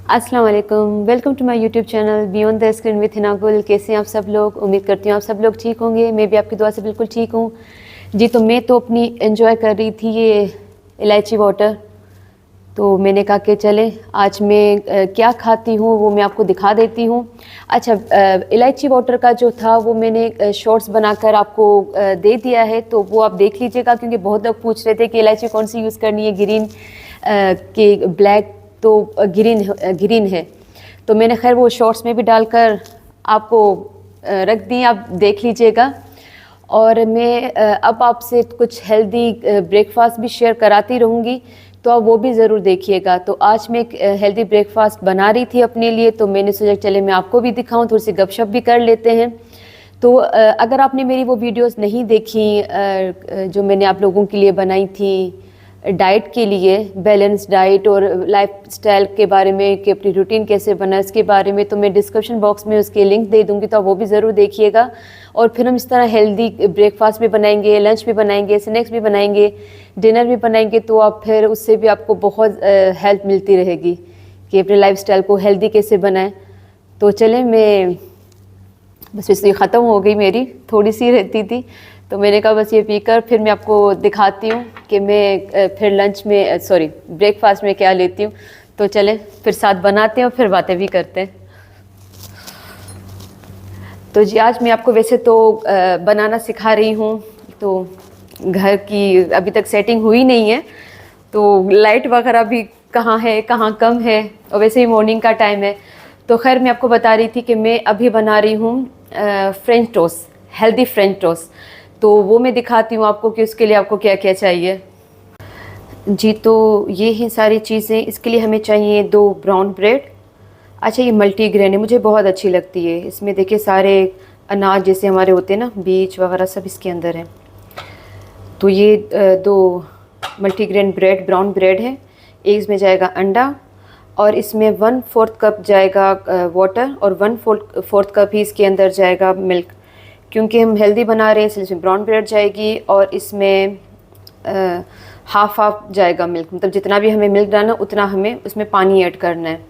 अस्सलाम वालेकुम, welcome to my YouTube channel beyond the screen with Hina Gul. कैसे हैं आप सब लोग? उम्मीद करती हूँ आप सब लोग ठीक होंगे। मैं भी आपकी दुआ से बिल्कुल ठीक हूँ जी। तो मैं तो अपनी एंजॉय कर रही थी ये इलायची वाटर। तो मैंने कहा कि चलें आज मैं क्या खाती हूँ वो मैं आपको दिखा देती हूँ। अच्छा, इलायची वाटर का जो था वो मैंने शॉर्ट्स बनाकर आपको दे दिया है, तो वो आप देख लीजिएगा, क्योंकि बहुत लोग पूछ रहे थे कि इलायची कौन सी यूज़ करनी है, ग्रीन के ब्लैक, तो ग्रीन है। तो मैंने खैर वो शॉर्ट्स में भी डालकर आपको रख दी, आप देख लीजिएगा। और मैं अब आपसे कुछ हेल्दी ब्रेकफास्ट भी शेयर कराती रहूँगी, तो आप वो भी ज़रूर देखिएगा। तो आज मैं एक हेल्दी ब्रेकफास्ट बना रही थी अपने लिए, तो मैंने सोचा चले मैं आपको भी दिखाऊं, थोड़ी सी गपशप भी कर लेते हैं। तो अगर आपने मेरी वो वीडियोस नहीं देखी जो मैंने आप लोगों के लिए बनाई थी डाइट के लिए, बैलेंस डाइट और लाइफस्टाइल के बारे में कि अपनी रूटीन कैसे बनाए इसके बारे में, तो मैं डिस्क्रिप्शन बॉक्स में उसके लिंक दे दूँगी, तो आप वो भी ज़रूर देखिएगा। और फिर हम इस तरह हेल्दी ब्रेकफास्ट भी बनाएंगे, लंच भी बनाएंगे, स्नैक्स भी बनाएंगे, डिनर भी बनाएंगे। तो आप फिर उससे भी आपको बहुत हेल्प मिलती रहेगी कि अपने लाइफस्टाइल को हेल्दी कैसे बनाएं। तो चलें, मैं बस इसलिए ख़त्म हो गई, मेरी थोड़ी सी रहती थी, तो मैंने कहा बस ये पीकर फिर मैं आपको दिखाती हूँ कि मैं फिर लंच में ब्रेकफास्ट में क्या लेती हूँ। तो चलें फिर साथ बनाते हैं और फिर बातें भी करते हैं। तो जी आज मैं आपको वैसे तो बनाना सिखा रही हूँ। तो घर की अभी तक सेटिंग हुई नहीं है, तो लाइट वगैरह भी कहाँ है कहाँ कम है, और वैसे ही मॉर्निंग का टाइम है। तो खैर मैं आपको बता रही थी कि मैं अभी बना रही हूँ French toast, healthy French toast. तो वो मैं दिखाती हूँ आपको कि उसके लिए आपको क्या क्या चाहिए जी। तो ये हैं सारी चीज़ें। इसके लिए हमें चाहिए 2 ब्राउन ब्रेड। अच्छा, ये मल्टीग्रेन है, मुझे बहुत अच्छी लगती है। इसमें देखिए सारे अनाज जैसे हमारे होते हैं ना, बीज वगैरह सब इसके अंदर है। तो ये 2 मल्टीग्रेन ब्रेड, ब्राउन ब्रेड है। एक इसमें जाएगा अंडा, और इसमें 1/4 कप जाएगा वाटर, और 1/4 कप ही इसके अंदर जाएगा मिल्क। क्योंकि हम हेल्दी बना रहे हैं इसलिए इसमें ब्राउन ब्रेड जाएगी, और इसमें हाफ जाएगा मिल्क। मतलब जितना भी हमें मिल्क डालना उतना हमें उसमें पानी ऐड करना है।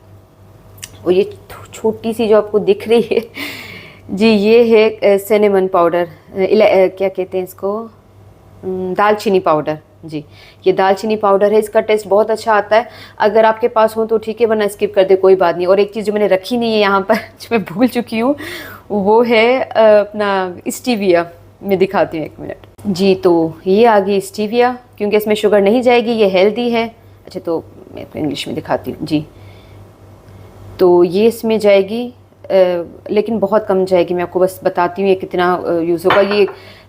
और ये छोटी सी जो आपको दिख रही है जी, ये है सिनेमन पाउडर, क्या कहते हैं इसको, दालचीनी पाउडर जी। ये दालचीनी पाउडर है, इसका टेस्ट बहुत अच्छा आता है। अगर आपके पास हो तो ठीक है, वरना स्किप कर दे, कोई बात नहीं। और एक चीज़ जो मैंने रखी नहीं है यहाँ पर जो मैं भूल चुकी हूँ, वो है अपना स्टीविया। मैं दिखाती हूँ, 1 मिनट जी। तो ये आ गई स्टीविया, क्योंकि इसमें शुगर नहीं जाएगी, ये हेल्दी है। अच्छा, तो मैं आपको इंग्लिश में दिखाती हूँ जी। तो ये इसमें जाएगी, लेकिन बहुत कम जाएगी। मैं आपको बस बताती हूँ ये कितना यूज़ होगा।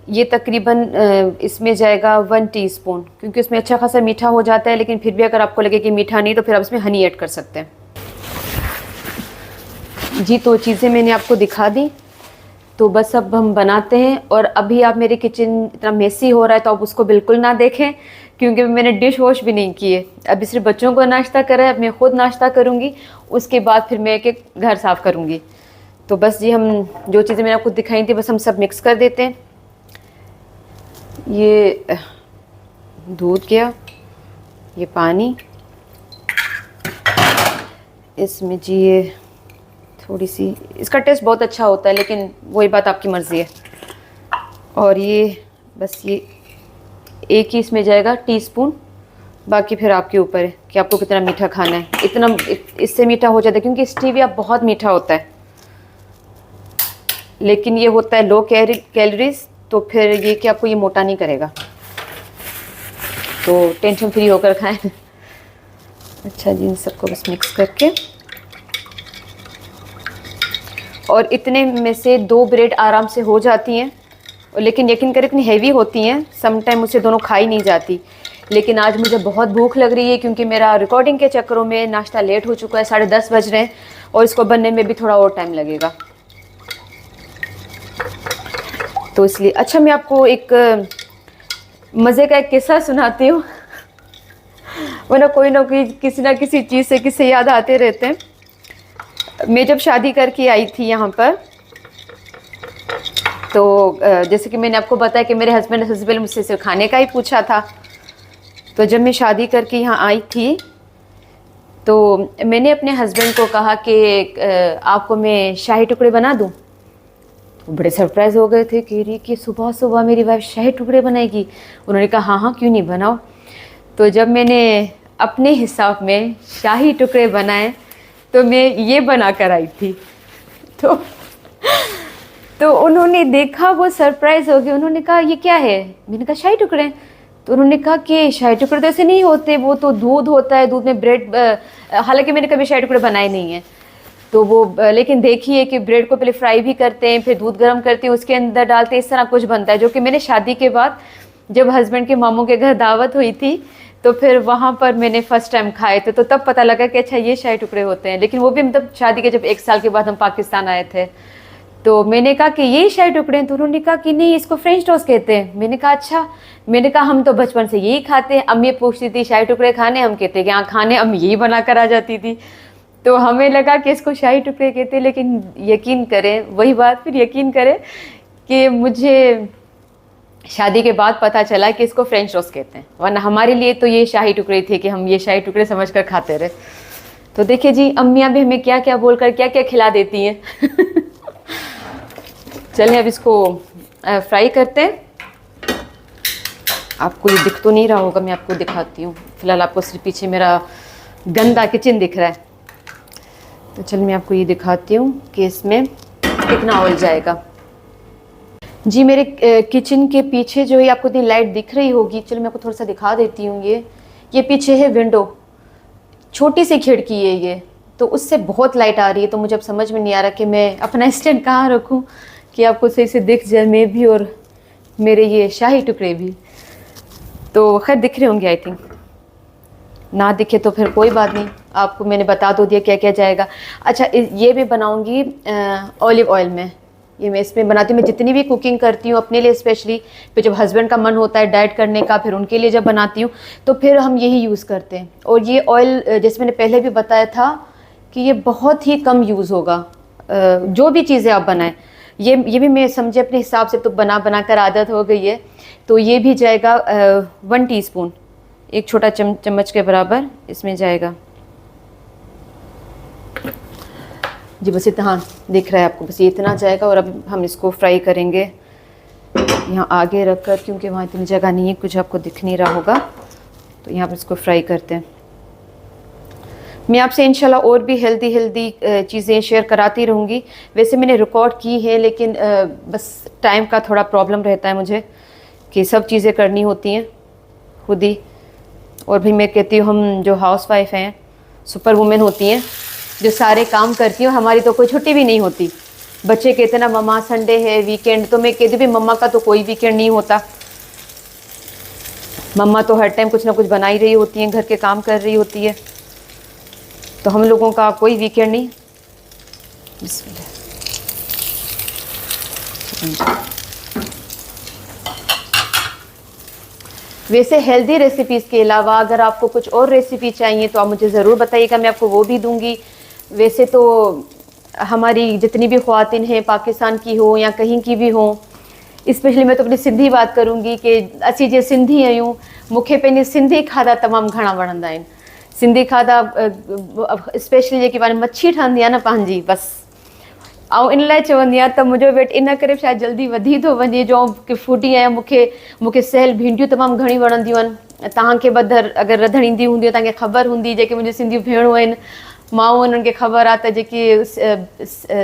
ये तकरीबन इसमें जाएगा 1 टीस्पून, क्योंकि इसमें अच्छा खासा मीठा हो जाता है। लेकिन फिर भी अगर आपको लगे कि मीठा नहीं, तो फिर आप इसमें हनी ऐड कर सकते हैं जी। तो चीज़ें मैंने आपको दिखा दी, तो बस अब हम बनाते हैं। और अभी आप मेरे किचन इतना मेसी हो रहा है तो आप उसको बिल्कुल ना देखें, क्योंकि मैंने डिश वॉश भी नहीं किए। अभी सिर्फ बच्चों को नाश्ता करा है, अब मैं खुद नाश्ता करूँगी, उसके बाद फिर मैं एक घर साफ़ करूँगी। तो बस जी, हम जो चीज़ें मैंने आपको दिखाई थी बस हम सब मिक्स कर देते हैं। ये दूध गया, ये पानी, इसमें जी ये थोड़ी सी, इसका टेस्ट बहुत अच्छा होता है, लेकिन वही बात आपकी मर्ज़ी है। और ये बस ये एक ही इसमें जाएगा टीस्पून, बाकी फिर आपके ऊपर है कि आपको कितना मीठा खाना है। इतना इससे मीठा हो जाता है, क्योंकि स्टीविया बहुत मीठा होता है, लेकिन ये होता है लो कैलोरीज। तो फिर ये कि आपको ये मोटा नहीं करेगा, तो टेंशन फ्री होकर खाएं। अच्छा जी, इन सबको बस मिक्स करके, और इतने में से 2 ब्रेड आराम से हो जाती हैं। लेकिन यकीन करें इतनी हैवी होती हैं, सम टाइम मुझसे दोनों खाई नहीं जाती। लेकिन आज मुझे बहुत भूख लग रही है, क्योंकि मेरा रिकॉर्डिंग के चक्करों में नाश्ता लेट हो चुका है, 10:30 बज रहे हैं, और इसको बनने में भी थोड़ा और टाइम लगेगा, तो इसलिए। अच्छा, मैं आपको एक मज़े का एक किस्सा सुनाती हूँ, वरना कोई ना कोई किसी ना किसी चीज़ से किससे याद आते रहते हैं। मैं जब शादी करके आई थी यहाँ पर, तो जैसे कि मैंने आपको बताया कि मेरे हस्बैंड ने सबसे पहले मुझसे सिर्फ खाने का ही पूछा था। तो जब मैं शादी करके यहाँ आई थी, तो मैंने अपने हस्बैंड को कहा कि आपको मैं शाही टुकड़े बना दूं। तो बड़े सरप्राइज़ हो गए थे कि सुबह सुबह मेरी वाइफ शाही टुकड़े बनाएगी। उन्होंने कहा हाँ हाँ क्यों नहीं, बनाओ। तो जब मैंने अपने हिसाब में शाही टुकड़े बनाए तो मैं ये बना कर आई थी। तो उन्होंने देखा, वो सरप्राइज़ हो गए। उन्होंने कहा ये क्या है? मैंने कहा शाही टुकड़े। तो उन्होंने कहा कि शाही टुकड़े तो ऐसे नहीं होते, वो तो दूध होता है, दूध में ब्रेड। हालांकि मैंने कभी शाही टुकड़े बनाए नहीं हैं। तो वो लेकिन देखिए कि ब्रेड को पहले फ्राई भी करते हैं, फिर दूध गर्म करते हैं, उसके अंदर डालते हैं, इस तरह कुछ बनता है। जो कि मैंने शादी के बाद जब हस्बैंड के मामू के घर दावत हुई थी तो फिर वहाँ पर मैंने फ़र्स्ट टाइम खाए थे। तो तब पता लगा कि अच्छा ये शाही टुकड़े होते हैं। लेकिन वो भी मतलब शादी के जब 1 साल के बाद हम पाकिस्तान आए थे। तो मैंने कहा कि ये शाही टुकड़े हैं। तो उन्होंने कहा कि नहीं, इसको फ्रेंच टोस्ट कहते हैं। मैंने कहा अच्छा। मैंने कहा हम तो बचपन से यही खाते हैं। अम्मी पूछती थी शाही टुकड़े खाने, हम कहते कि हाँ खाने, अम्मी यही बना कर आ जाती थी। तो हमें लगा कि इसको शाही टुकड़े कहते हैं। लेकिन यकीन करें, वही बात फिर यकीन करें कि मुझे शादी के बाद पता चला कि इसको फ्रेंच टोस्ट कहते हैं, वरना हमारे लिए तो ये शाही टुकड़े थे कि हम ये शाही टुकड़े समझ कर खाते रहे। तो देखिए जी, अम्मियाँ भी हमें क्या क्या बोलकर क्या क्या खिला देती हैं। चलिए अब इसको फ्राई करते हैं। आपको ये दिख तो नहीं रहा होगा, मैं आपको दिखाती हूँ। फिलहाल आपको सिर्फ पीछे मेरा गंदा किचन दिख रहा है। तो चलिए मैं आपको ये दिखाती हूँ कि इसमें कितना ऑयल जाएगा। जी मेरे किचन के पीछे जो है आपको इतनी लाइट दिख रही होगी। चलो मैं आपको थोड़ा सा दिखा देती हूँ। ये पीछे है विंडो, छोटी सी खिड़की है ये, तो उससे बहुत लाइट आ रही है। तो मुझे अब समझ में नहीं आ रहा कि मैं अपना स्टैंड कहाँ रखूँ कि आपको सही से दिख जाए, मैं भी और मेरे ये शाही टुकड़े भी। तो खैर दिख रहे होंगे आई थिंक, ना दिखे तो फिर कोई बात नहीं, आपको मैंने बता दो दिया क्या क्या जाएगा। अच्छा ये मैं बनाऊँगी ऑलिव ऑयल में। ये मैं इसमें बनाती हूँ। मैं जितनी भी कुकिंग करती हूँ अपने लिए स्पेशली, फिर जब हस्बैंड का मन होता है डाइट करने का, फिर उनके लिए जब बनाती हूँ तो फिर हम यही यूज़ करते हैं। और ये ऑयल जैसे मैंने पहले भी बताया था कि ये बहुत ही कम यूज़ होगा। जो भी चीज़ें आप बनाएं, ये भी मैं समझे अपने हिसाब से तो बना कर आदत हो गई है। तो ये भी जाएगा 1 टीस्पून, एक छोटा चम्मच के बराबर इसमें जाएगा जी। बस इतना दिख रहा है आपको, बस ये इतना जाएगा। और अब हम इसको फ्राई करेंगे यहाँ आगे रख कर, क्योंकि वहाँ इतनी जगह नहीं है, कुछ आपको दिख नहीं रहा होगा। तो यहाँ पर इसको फ्राई करते हैं। मैं आपसे इंशाल्लाह और भी हेल्दी चीज़ें शेयर कराती रहूँगी। वैसे मैंने रिकॉर्ड की है, लेकिन बस टाइम का थोड़ा प्रॉब्लम रहता है मुझे कि सब चीज़ें करनी होती हैं खुद ही। और भी मैं कहती हूँ हम जो हाउस वाइफ हैं, सुपर वुमेन होती हैं, जो सारे काम करती हूँ, हमारी तो कोई छुट्टी भी नहीं होती। बच्चे कहते ना मम्मा संडे है, वीकेंड, तो मैं कहती भी मम्मा का तो कोई वीकेंड नहीं होता। मम्मा तो हर टाइम कुछ ना कुछ बना ही रही होती हैं, घर के काम कर रही होती है। तो हम लोगों का कोई वीकेंड नहीं। वैसे हेल्दी रेसिपीज़ के अलावा अगर आपको कुछ और रेसिपी चाहिए तो आप मुझे ज़रूर बताइएगा, मैं आपको वो भी दूंगी। वैसे तो हमारी जितनी भी ख़वातीन हैं, पाकिस्तान की हो या कहीं की भी हो, स्पेशली मैं तो अपनी सिंधी बात करूँगी कि असी जे सिंधी आहियूं, मूंखे पंहिंजे सिंधी खाधा तमामु घणा वणंदा आहिनि। सिंधी खाधा स्पेशली जेकी पाण मच्छी ठहंदी आहे न पंहिंजी, बसि ऐं इन लाइ चवंदी आहियां त मुंहिंजो वेट इन करे शायदि जल्दी वधी थो वञे जो की फूडी आहियां। मूंखे सेहल भिंडियूं तमामु घणी वणंदियूं आहिनि। तव्हांखे बदर अगरि रधण ईंदी हूंदी, तव्हांखे ख़बर हूंदी, जेके मुंहिंजी सिंधियूं भेणूं आहिनि, माऊं, उन्हनि खे ख़बर आहे त जेकी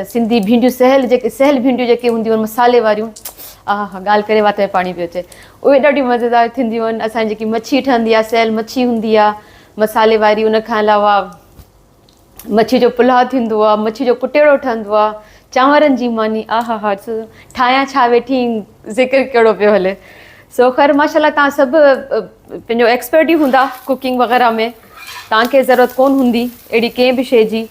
सिंधी भिंडियूं सेहल भिंडियूं जेके हूंदियूं आहिनि मसाले वारियूं, हा ॻाल्हि करे वात में पाणी पियो अचे, उहे ॾाढियूं मज़ेदार थींदियूं आहिनि। असांजी जेकी मच्छी ठहंदी आहे, सेहल मच्छी हूंदी आहे मसाले वारी, उन खां अलावा मच्छी जो पुलाउ थींदो आहे, मच्छी जो कुटेड़ो ठहंदो आहे, चांवरनि जी मानी, हा ठाहियां छा वेठी, ज़िक्र कहिड़ो पियो हले। सो ख़ैर माशाल्लाह तव्हां सभु पंहिंजो एक्सपर्ट ई हूंदा कुकिंग वग़ैरह में, तव्हांखे ज़रूरत कोन हूंदी अहिड़ी कंहिं बि शइ जी।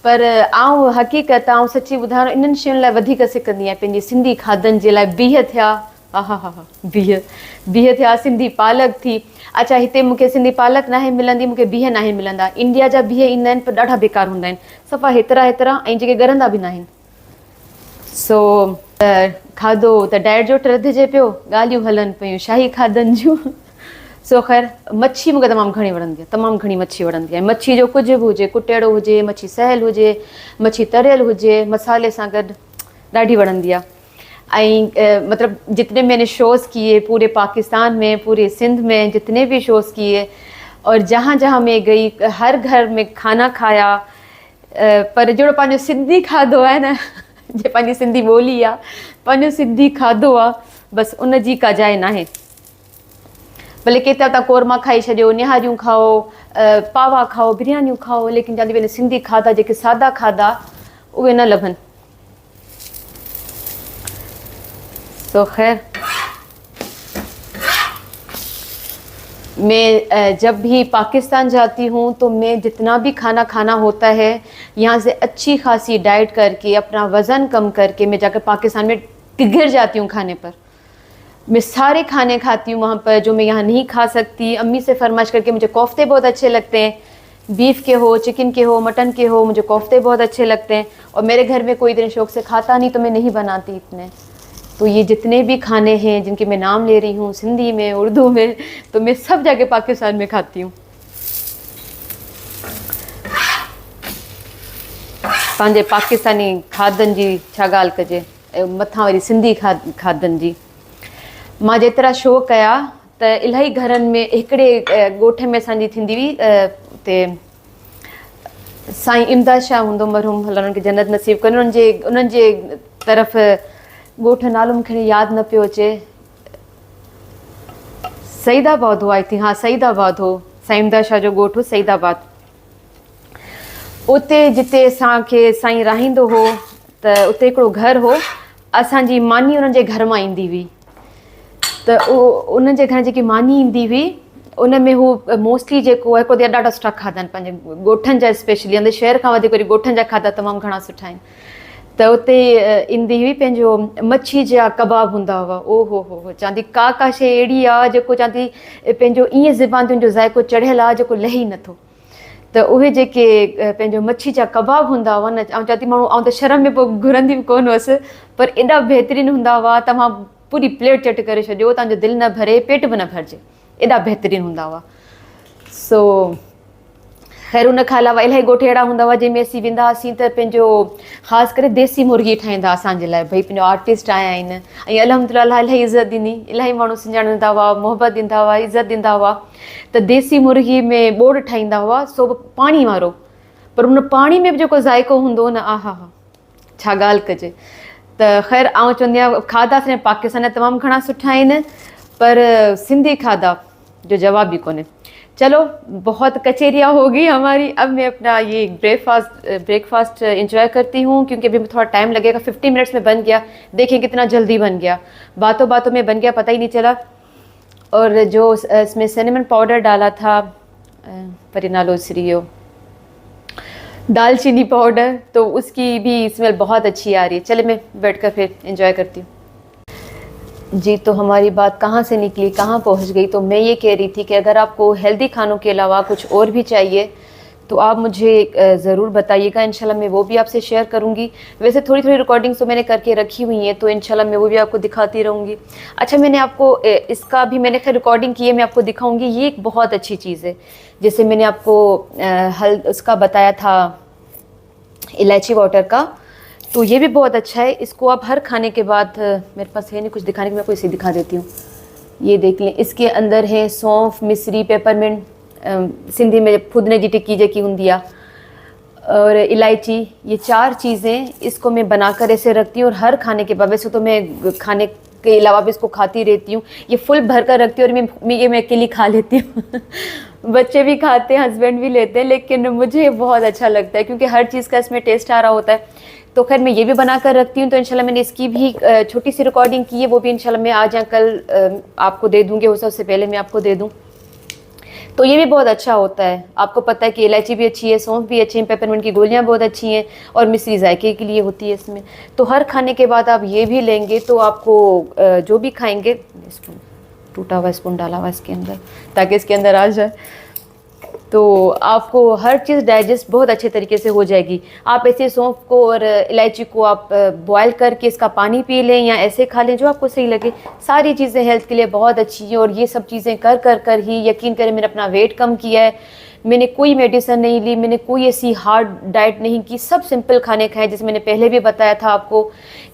पर आउं हक़ीक़त आउं सची ॿुधायां इन्हनि शयुनि लाइ वधीक सिकंदी आहियां, पंहिंजी सिंधी खाधनि जे लाइ। बीह थिया, हा बीह थिया, सिंधी पालक थी। अच्छा हिते मूंखे सिंधी पालक नाहे मिलंदी, मूंखे बीह नाहे मिलंदा। इंडिया जा बीह ईंदा आहिनि पर ॾाढा बेकार हूंदा आहिनि, सफ़ा हेतिरा ऐं जेके ॻरंदा बि न आहिनि। सो खाधो त डाइट जो रधिजे पियो, ॻाल्हियूं हलनि पियूं शाही खाधनि जूं। सो ख़ैर मच्छी मूंखे तमामु घणी वणंदी आहे, तमामु घणी मच्छी वणंदी आहे। मच्छी जो कुझु बि हुजे, कुटेड़ो हुजे, मच्छी सयल हुजे, मच्छी तरियल हुजे, मसाले सां गॾु ॾाढी वणंदी आहे। मतलब जितने मैंने शोज़ किए पूरे पाकिस्तान में, पूरे सिंध में जितने भी शोज़ किए और जहाँ जहाँ मैं गई हर घर में खाना खाया, पर जो पंहिंजो सिंधी खाधो आहे न, जे पंहिंजी सिंधी ॿोली आहे, पंहिंजो सिंधी खाधो आहे, बसि उन जी का जाइ नाहे। भले केतिरा तव्हां कोरमा खाई छॾियो, निहारियूं खाओ, पावा खाओ, बिरयानियूं खाओ, लेकिन चवंदी वञे सिंधी खाधा जेके सादा खाधा उहे न लभनि। तो खैर मैं जब भी पाकिस्तान जाती हूँ तो मैं जितना भी खाना खाना होता है यहाँ से अच्छी खासी डाइट करके अपना वज़न कम करके मैं जाकर पाकिस्तान में गिर जाती हूँ खाने पर। मैं सारे खाने खाती हूँ वहाँ पर जो मैं यहाँ नहीं खा सकती। अम्मी से फरमाइश करके, मुझे कोफ्ते बहुत अच्छे लगते हैं, बीफ के हो, चिकन के हो, मटन के हो, मुझे कोफ्ते बहुत अच्छे लगते हैं। और मेरे घर में कोई इतने शौक़ से खाता नहीं तो मैं नहीं बनाती इतने। तो ये जितने भी खाने हैं जिनके मैं नाम ले रही हूँ सिंधी में, उर्दू में, तो मैं सब जगह पाकिस्तान में खाती हूँ। पंहिंजे पाकिस्तानी खाधनि जी छा ॻाल्हि कजे, मथां वरी सिंधी खाधनि जी। मां जेतिरा शो कया त इलाही घरनि में, हिकिड़े ॻोठ में असांजी थींदी हुई, उते साईं इमदाद शाह हूंदो मरहूम, अल्लाह उन्हनि खे जन्नत नसीब कनि। उन्हनि जे तरफ़ ॻोठ नालो मूंखे यादि न पियो अचे, सईदाबाद हो आई थिंक, हाँ सईदाबाद हो, साईं इमदाद शाह जो ॻोठ हो सईदाबाद। उते जिते असांखे साईं राहींदो हो त उते हिकिड़ो घरु हो, असांजी मानी उन्हनि जे घर मां ईंदी हुई। त उन्हनि जे घर जेकी मानी ईंदी हुई उन में हू मोस्टली जेको आहे हिकिड़ो ॾाढा सुठा खाधा आहिनि पंहिंजे ॻोठनि जा, स्पेशली हंधि शहर खां वधीक वरी ॻोठनि जा खाधा तमामु घणा सुठा आहिनि। त उते ईंदी हुई, पंहिंजो मच्छी जा कबाब हूंदा हुआ। ओ हो चवंदी का शइ अहिड़ी आहे जेको चवंदी पंहिंजो ईअं ज़बान ते जो ज़ाइको चढ़ियल आहे जेको लही नथो। त उहे जेके पंहिंजो मच्छी जा कबाब हूंदा हुआ न, ऐं चवंदी माण्हू, ऐं त शर्म में पोइ घुरंदी बि कोन हुअसि, पर एॾा बहितरीनु हूंदा हुआ, तव्हां पूरी प्लेट चट करे छॾियो, तव्हांजो दिलि न भरे, पेट बि न भरिजे, एॾा बहितरीनु हूंदा हुआ। सो ख़ैर उन खां अलावा इलाही ॻोठ अहिड़ा हूंदा हुआ जंहिंमें असीं वेंदा हुआसीं त पंहिंजो ख़ासि करे देसी मुर्गी ठाहींदा असांजे लाइ, भई पंहिंजो आर्टिस्ट आया आहिनि, ऐं अल्हम्दुलिल्लाह इलाही इज़त ॾिनी, इलाही माण्हू सुञाणंदा हुआ, मोहबत ॾींदा हुआ, इज़त ॾींदा हुआ। त देसी मुर्गी में ॿोड़ ठाहींदा हुआ, सो पाणी वारो, पर उन पाणी में बि जेको ज़ाइको हूंदो हो न, आहा हा छा ॻाल्हि कजे। त ख़ैर आउं चवंदी आहियां खाधा असांजे पाकिस्तान जा तमामु घणा सुठा आहिनि, पर सिंधी खाधा जो जवाब भी कोने। चलो बहुत कचेरियाँ हो गई हमारी, अब मैं अपना ये ब्रेकफास्ट इंजॉय करती हूँ, क्योंकि अभी थोड़ा टाइम लगेगा। 50 मिनट्स में बन गया, देखिए कितना जल्दी बन गया, बातों बातों में बन गया, पता ही नहीं चला। और जो इसमें सिनेमन पाउडर डाला था, परिनालो इसरियो दालचीनी पाउडर, तो उसकी भी स्मेल बहुत अच्छी आ रही है। चले मैं बैठ कर फिर इंजॉय करती हूँ। जी, तो हमारी बात कहाँ से निकली, कहाँ पहुँच गई। तो मैं ये कह रही थी कि अगर आपको हेल्दी खानों के अलावा कुछ और भी चाहिए तो आप मुझे ज़रूर बताइएगा, इंशाल्लाह मैं वो भी आपसे शेयर करूँगी। वैसे थोड़ी थोड़ी रिकॉर्डिंग्स तो मैंने करके रखी हुई हैं, तो इंशाल्लाह मैं वो भी आपको दिखाती रहूँगी। अच्छा, मैंने आपको इसका भी मैंने खैर रिकॉर्डिंग की है, मैं आपको दिखाऊँगी। ये एक बहुत अच्छी चीज़ है, जैसे मैंने आपको उसका बताया था इलायची वाटर का, तो ये भी बहुत अच्छा है। इसको आप हर खाने के बाद, मेरे पास है नहीं कुछ दिखाने के, मैं आपको इसे दिखा देती हूँ। ये देख लें, इसके अंदर है सौंफ, मिश्री, पेपरमिंट, सिंधी में फुदने जी टिक्की जेकी हुंदी आ, और इलायची, ये 4 चीज़ें इसको मैं बनाकर ऐसे रखती हूँ। और हर खाने के बाद, वैसे तो मैं खाने के अलावा भी इसको खाती रहती हूँ, ये फुल भर कर रखती हूँ, और मैं अकेली खा लेती हूँ बच्चे भी खाते हैं, हस्बैंड भी लेते हैं, लेकिन मुझे बहुत अच्छा लगता है क्योंकि हर चीज़ का इसमें टेस्ट आ रहा होता है। तो खैर मैं ये भी बना कर रखती हूँ। तो इंशाल्लाह मैंने इसकी भी छोटी सी रिकॉर्डिंग की है, वो भी इंशाल्लाह मैं आज या कल आपको दे दूँगी, हो सकता उससे पहले मैं आपको दे दूँ। तो ये भी बहुत अच्छा होता है। आपको पता है कि इलायची भी अच्छी है, सौंफ भी अच्छी है, पेपरमिंट की गोलियाँ बहुत अच्छी हैं, और मिश्री जायके के लिए होती है इसमें। तो हर खाने के बाद आप ये भी लेंगे तो आपको जो भी खाएँगे, स्पून टूटा हुआ स्पून डाला हुआ इसके अंदर ताकि इसके अंदर आ जाए। तो आपको हर चीज़ डाइजेस्ट बहुत अच्छे तरीके से हो जाएगी। आप ऐसे सौंफ को और इलायची को आप बॉयल करके इसका पानी पी लें या ऐसे खा लें, जो आपको सही लगे। सारी चीज़ें हेल्थ के लिए बहुत अच्छी हैं और ये सब चीज़ें कर कर कर ही यकीन करें मैंने अपना वेट कम किया है। मैंने कोई मेडिसिन नहीं ली, मैंने कोई ऐसी हार्ड डाइट नहीं की, सब सिंपल खाने खाए। जैसे मैंने पहले भी बताया था आपको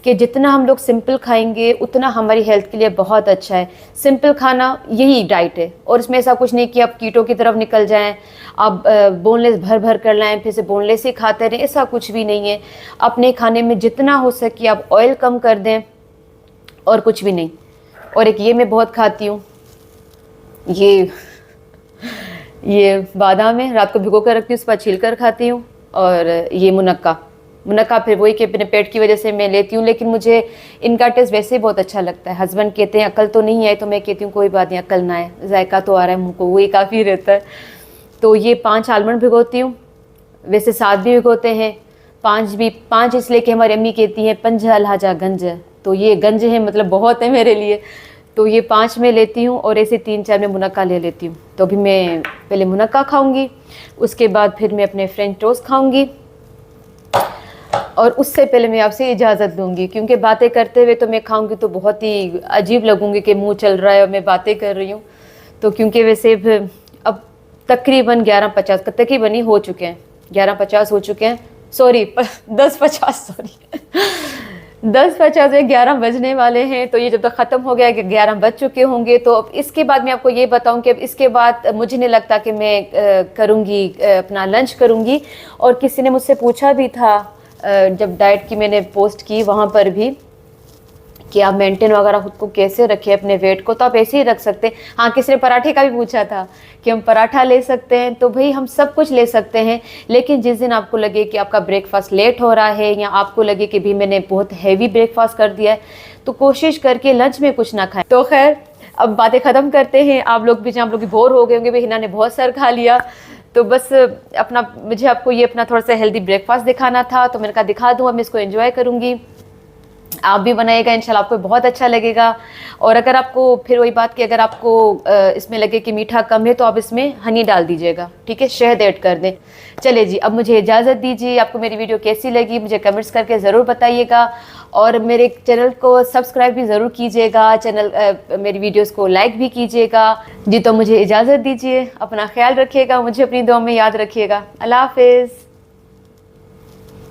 कि जितना हम लोग सिंपल खाएंगे उतना हमारी हेल्थ के लिए बहुत अच्छा है। सिंपल खाना यही डाइट है और इसमें ऐसा कुछ नहीं कि आप कीटो की तरफ निकल जाएं, आप बोनलेस भर भर कर लाएं फिर से बोनलेस ही खाते रहें, ऐसा कुछ भी नहीं है। अपने खाने में जितना हो सके आप ऑयल कम कर दें और कुछ भी नहीं। और एक ये मैं बहुत खाती हूँ, ये बादाम है, रात को भिगो कर रखती हूँ, उस पर छील कर खाती हूँ। और ये मुनक्का फिर वही कि अपने पेट की वजह से मैं लेती हूँ, लेकिन मुझे इनका टेस्ट वैसे ही बहुत अच्छा लगता है। हस्बैंड कहते हैं अकल तो नहीं आई, तो मैं कहती हूँ कोई बात नहीं, अकल ना आए, जायका तो आ रहा है मुँह को, वही काफ़ी रहता है। तो ये 5 आलमंड भिगोती हूँ, वैसे 7 भी भिगोते हैं, 5 इसलिए कि हमारी अम्मी कहती हैं पंज अलहाजा गंज, तो ये गंज है मतलब बहुत है मेरे लिए। तो ये 5 में लेती हूँ और ऐसे 3-4 में मुनक्का ले लेती हूँ। तो अभी मैं पहले मुनक्का खाऊंगी, उसके बाद फिर मैं अपने फ्रेंच टोस्ट खाऊंगी और उससे पहले मैं आपसे इजाज़त लूँगी, क्योंकि बातें करते हुए तो मैं खाऊंगी तो बहुत ही अजीब लगूंगी कि मुंह चल रहा है और मैं बातें कर रही हूँ। तो क्योंकि वैसे अब तकरीबन 11:50 तकरीबन ही हो चुके हैं, 11:50 हो चुके हैं, सॉरी 10:50 सॉरी 10:50 में 11 बजने वाले हैं। तो ये जब तक ख़त्म हो गया कि 11 बज चुके होंगे। तो अब इसके बाद मैं आपको ये बताऊं कि अब इसके बाद मुझे नहीं लगता कि मैं करूँगी अपना लंच करूँगी। और किसी ने मुझसे पूछा भी था जब डाइट की मैंने पोस्ट की वहाँ पर भी कि आप मेंटेन वगैरह खुद को कैसे रखें अपने वेट को, तो आप ऐसे ही रख सकते हैं। हाँ, किसी ने पराठे का भी पूछा था कि हम पराठा ले सकते हैं, तो भाई हम सब कुछ ले सकते हैं, लेकिन जिस दिन आपको लगे कि आपका ब्रेकफास्ट लेट हो रहा है या आपको लगे कि भी मैंने बहुत हैवी ब्रेकफास्ट कर दिया है, तो कोशिश करके लंच में कुछ ना खाएं। तो खैर अब बातें ख़त्म करते हैं। आप लोग भी जहाँ आप लोग बोर हो गए होंगे, भाई हिना ने बहुत सर खा लिया, तो बस मुझे आपको ये अपना थोड़ा सा हेल्दी ब्रेकफास्ट दिखाना था, तो मैंने कहा दिखा दूँ, अब मैं इसको एंजॉय करूँगी। आप भी बनाइएगा, इंशाल्लाह आपको बहुत अच्छा लगेगा। और अगर आपको फिर वही बात कि अगर आपको इसमें लगे कि मीठा कम है तो आप इसमें हनी डाल दीजिएगा, ठीक है, शहद ऐड कर दें। चलिए जी, अब मुझे इजाज़त दीजिए। आपको मेरी वीडियो कैसी लगी मुझे कमेंट्स करके ज़रूर बताइएगा और मेरे चैनल को सब्सक्राइब भी ज़रूर कीजिएगा, मेरी वीडियोज़ को लाइक भी कीजिएगा जी। तो मुझे इजाज़त दीजिए, अपना ख्याल रखिएगा, मुझे अपनी दुआ में याद रखिएगा। अल्लाह हाफिज़।